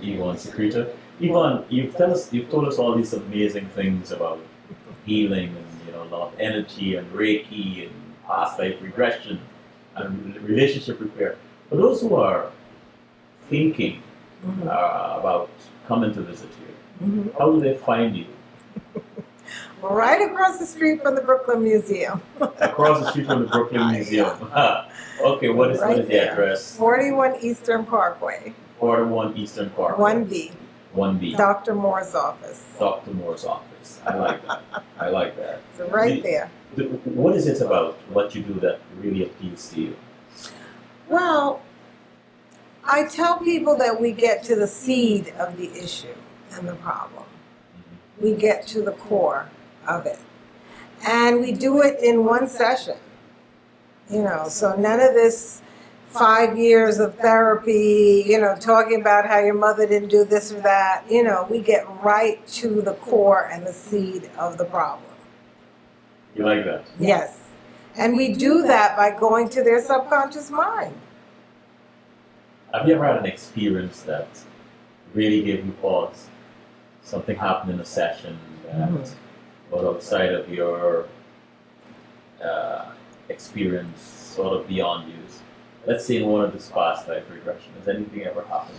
Yvonne Secreto. Yvonne, you've told us all these amazing things about healing and a lot of energy and Reiki and past life regression and relationship repair. For those who are thinking about coming to visit you, how do they find you? Right across the street from the Brooklyn Museum. Across the street from the Brooklyn Museum. Okay, what is the address? 41 Eastern Parkway. 41 Eastern Parkway. 1B. 1B. Dr. Moore's office. Dr. Moore's office. I like that. I like that. So right there. What is it about what you do that really appeals to you? Well, I tell people that we get to the seed of the issue and the problem. We get to the core of it. And we do it in one session. So none of this 5 years of therapy, talking about how your mother didn't do this or that. We get right to the core and the seed of the problem. You like that? Yes. And we do that by going to their subconscious mind. Have you ever had an experience that really gave you pause? Something happened in a session that was outside of your experience, sort of beyond you. Let's say in one of this past life regression. Has anything ever happened?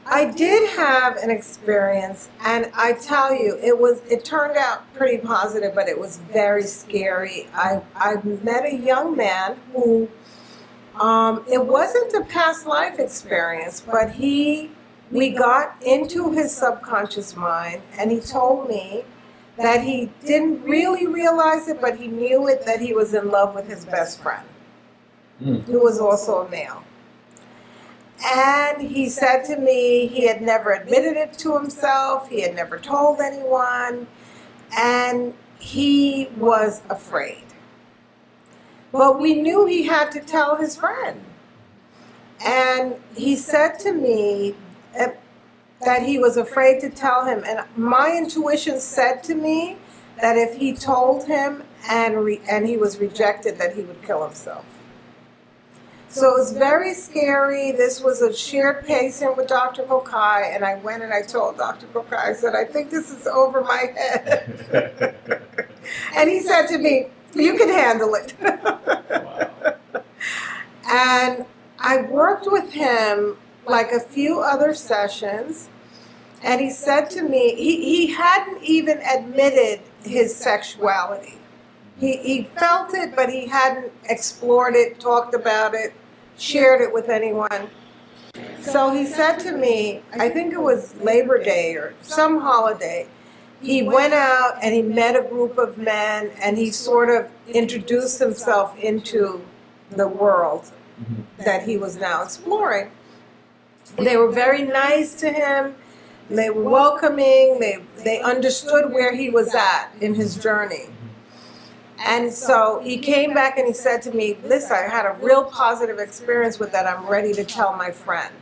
I did have an experience, and I tell you, it turned out pretty positive, but it was very scary. I met a young man who, it wasn't a past life experience, but we got into his subconscious mind, and he told me that he didn't really realize it, but he knew it, that he was in love with his best friend, who was also a male. And he said to me he had never admitted it to himself, he had never told anyone, and he was afraid. But we knew he had to tell his friend. And he said to me that he was afraid to tell him. And my intuition said to me that if he told him and he was rejected, that he would kill himself. So it was very scary. This was a shared patient with Dr. Kokai, and I went and I told Dr. Kokai, I said, I think this is over my head. And he said to me, you can handle it. Wow. And I worked with him like a few other sessions, and he said to me, he hadn't even admitted his sexuality. He felt it, but he hadn't explored it, talked about it, shared it with anyone. So he said to me, I think it was Labor Day or some holiday, he went out and he met a group of men and he sort of introduced himself into the world that he was now exploring. They were very nice to him. They were welcoming. They understood where he was at in his journey. And so he came back and he said to me, listen, I had a real positive experience with that. I'm ready to tell my friend.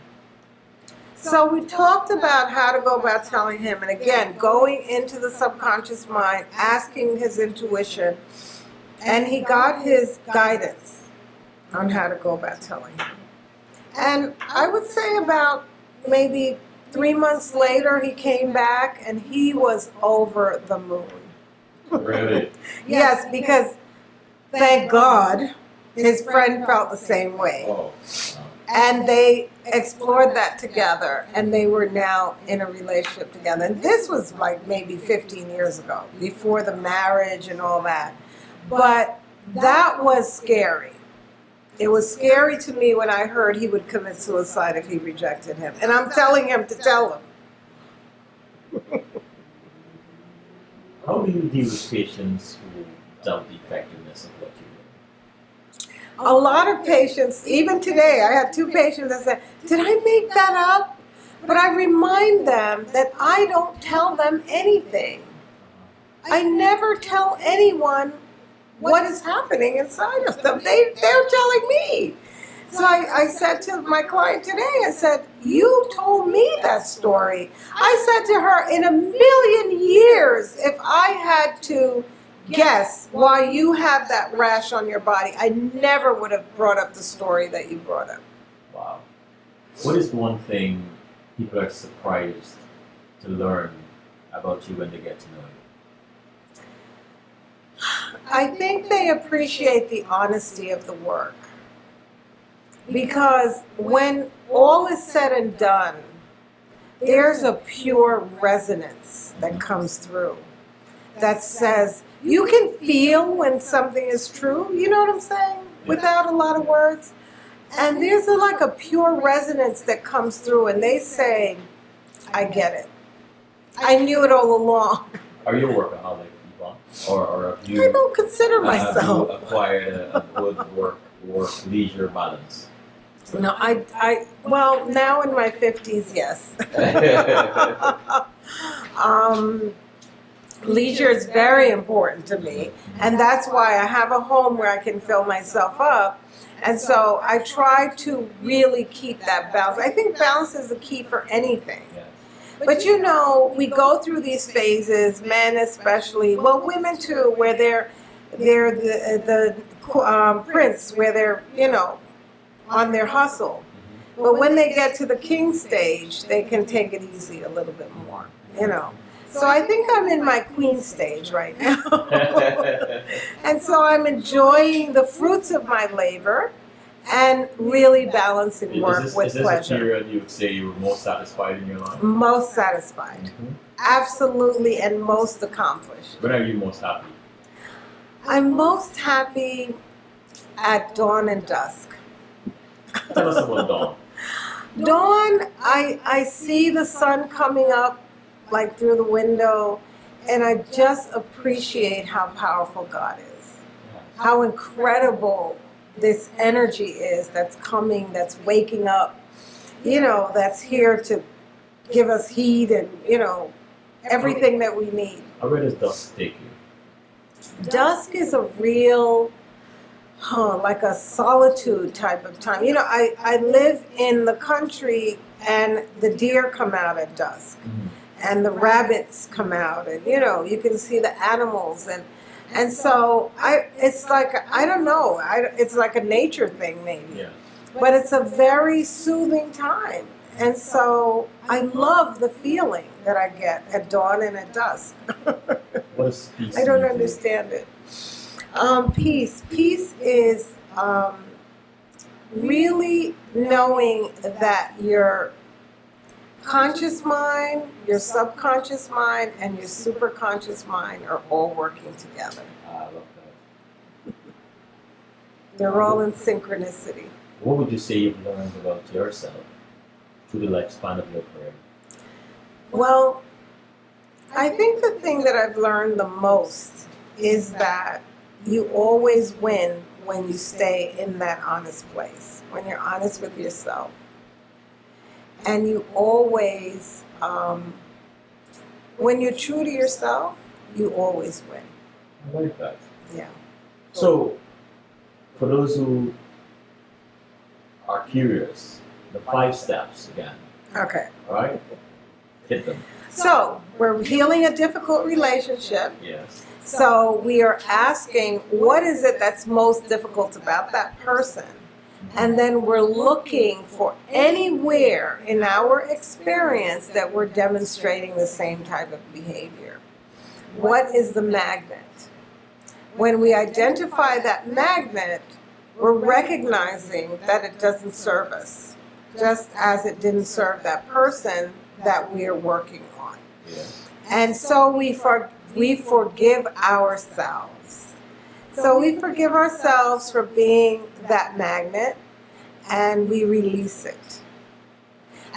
So we talked about how to go about telling him. And again, going into the subconscious mind, asking his intuition. And he got his guidance on how to go about telling him. And I would say about maybe 3 months later, he came back and he was over the moon. Really? Yes, because thank God his friend felt the same way. Oh. And they explored that together, and they were now in a relationship together. And this was like maybe 15 years ago, before the marriage and all that. But that was scary. It was scary to me when I heard he would commit suicide if he rejected him. And I'm telling him to tell him. How do you deal with patients who doubt the effectiveness of what you do? A lot of patients, even today, I had 2 patients that said, did I make that up? But I remind them that I don't tell them anything. I never tell anyone what is happening inside of them. They're telling me. So I said to my client today, I said, you told me that story. I said to her, in a million years, if I had to guess why you have that rash on your body, I never would have brought up the story that you brought up. Wow. What is one thing people are surprised to learn about you when they get to know you? I think they appreciate the honesty of the work. Because when all is said and done, there's a pure resonance that comes through that says, you can feel when something is true, you know what I'm saying? Without a lot of words. And there's like a pure resonance that comes through, and they say, I get it. I knew it all along. Are you a workaholic, Yvonne? Or have you, I don't consider myself. have you acquired a good work-leisure balance? No, well, now in my 50s, yes. Leisure is very important to me, and that's why I have a home where I can fill myself up. And so I try to really keep that balance. I think balance is the key for anything. But you know, we go through these phases, men especially, well, women too, where they're the prince, where they're, you know, on their hustle. But when they get to the king stage, they can take it easy a little bit more, you know. So I think I'm in my queen stage right now. And so I'm enjoying the fruits of my labor and really balancing work with pleasure. Is this a period you would say you were most satisfied in your life? Most satisfied. Mm-hmm. Absolutely, and most accomplished. When are you most happy? I'm most happy at dawn and dusk. Tell us about dawn. Dawn, I see the sun coming up like through the window, and I just appreciate how powerful God is. How incredible this energy is that's coming, that's waking up, you know, that's here to give us heat and, you know, everything that we need. Where does dusk take you? Dusk is a real, like a solitude type of time. You know, I live in the country, and the deer come out at dusk. Mm-hmm. And the rabbits come out, and you know, you can see the animals, and so it's like, I don't know, it's like a nature thing maybe, yeah. But it's a very soothing time, and so I love the feeling that I get at dawn and at dusk. What is peace? I don't understand it. Peace is really knowing that your conscious mind, your subconscious mind, and your superconscious mind are all working together. I love that. They're all in synchronicity. What would you say you've learned about yourself through the lifespan of your career? Well, I think the thing that I've learned the most is that you always win when you stay in that honest place, when you're honest with yourself. And you always, when you're true to yourself, you always win. I like that. Yeah. So, for those who are curious, the 5 steps again. Okay. All right? Hit them. So, we're healing a difficult relationship. Yes. So, we are asking, what is it that's most difficult about that person? And then we're looking for anywhere in our experience that we're demonstrating the same type of behavior. What is the magnet? When we identify that magnet, we're recognizing that it doesn't serve us, just as it didn't serve that person that we are working on. Yeah. And so we forgive ourselves. So we forgive ourselves for being that magnet, and we release it.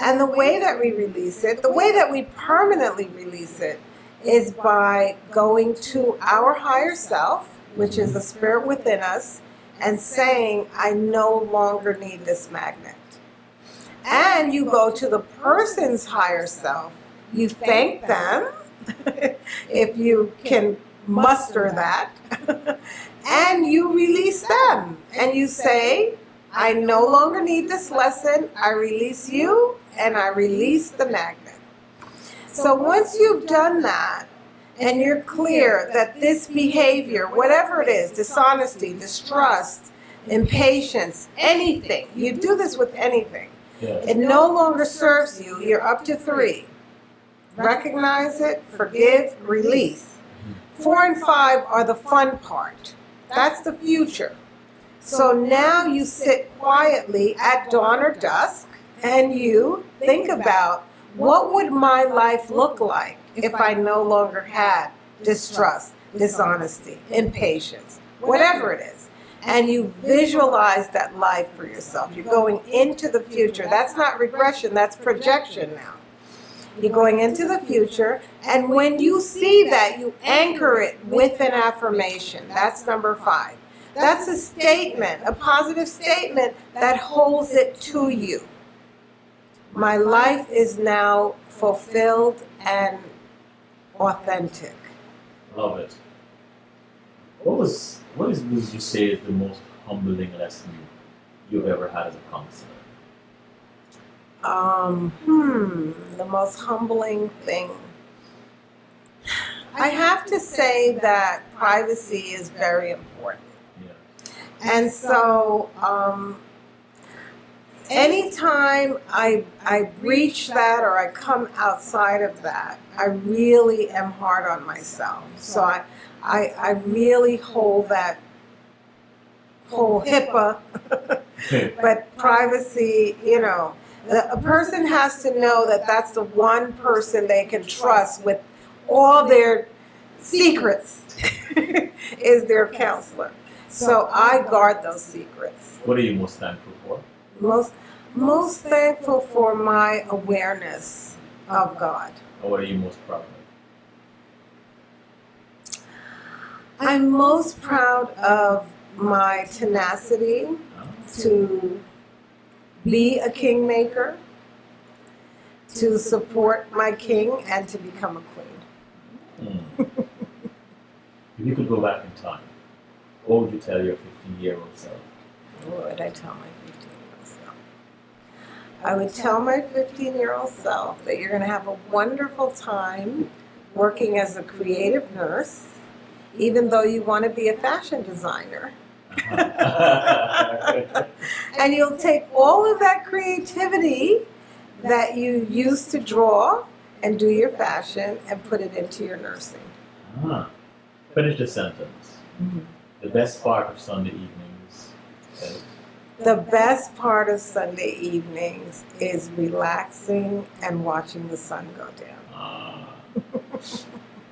And the way that we release it, the way that we permanently release it, is by going to our higher self, which is the spirit within us, and saying, I no longer need this magnet. And you go to the person's higher self. You thank them, if you can muster that, and you release them. And you say, I no longer need this lesson. I release you, and I release the magnet. So once you've done that, and you're clear that this behavior, whatever it is, dishonesty, distrust, impatience, anything, you do this with anything. Yes. It no longer serves you. You're up to 3. Recognize it, forgive, release. 4 and 5 are the fun part. That's the future. So now you sit quietly at dawn or dusk and you think about, what would my life look like if I no longer had distrust, dishonesty, impatience, whatever it is. And you visualize that life for yourself. You're going into the future. That's not regression, that's projection now. You're going into the future, and when you see that, you anchor it with an affirmation. That's number 5. That's a statement, a positive statement that holds it to you. My life is now fulfilled and authentic. Love it. What would you say is the most humbling lesson you've ever had as a counselor? The most humbling thing. I have to say that privacy is very important. Yeah. And so, anytime I breach that or I come outside of that, I really am hard on myself. So I really hold that whole HIPAA, but privacy, a person has to know that that's the one person they can trust with all their secrets is their counselor. So I guard those secrets. What are you most thankful for? Most thankful for my awareness of God. Or what are you most proud of? I'm most proud of my tenacity to be a kingmaker, to support my king, and to become a queen. If you could go back in time, what would you tell your 15-year-old self? What would I tell my 15-year-old self? I would tell my 15-year-old self that you're going to have a wonderful time working as a creative nurse, even though you want to be a fashion designer. And you'll take all of that creativity that you used to draw and do your fashion and put it into your nursing. Finish the sentence. The best part of Sunday evenings is? The best part of Sunday evenings is relaxing and watching the sun go down.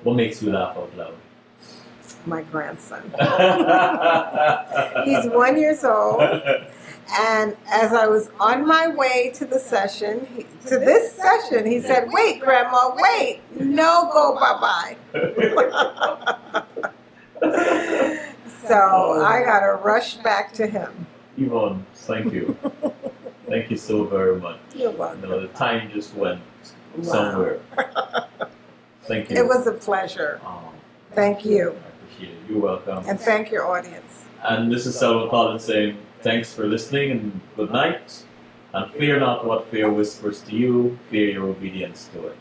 What makes you laugh out loud? My grandson. He's 1 year old, and as I was on my way to this session, he said, "Wait, Grandma, wait! No, go bye-bye." So I got to rush back to him. Yvonne, thank you. Thank you so very much. You're welcome. The time just went somewhere. Thank you. It was a pleasure. Thank you. I appreciate it. You're welcome. And thank your audience. And this is Selma Collins saying thanks for listening and good night. And fear not what fear whispers to you, fear your obedience to it.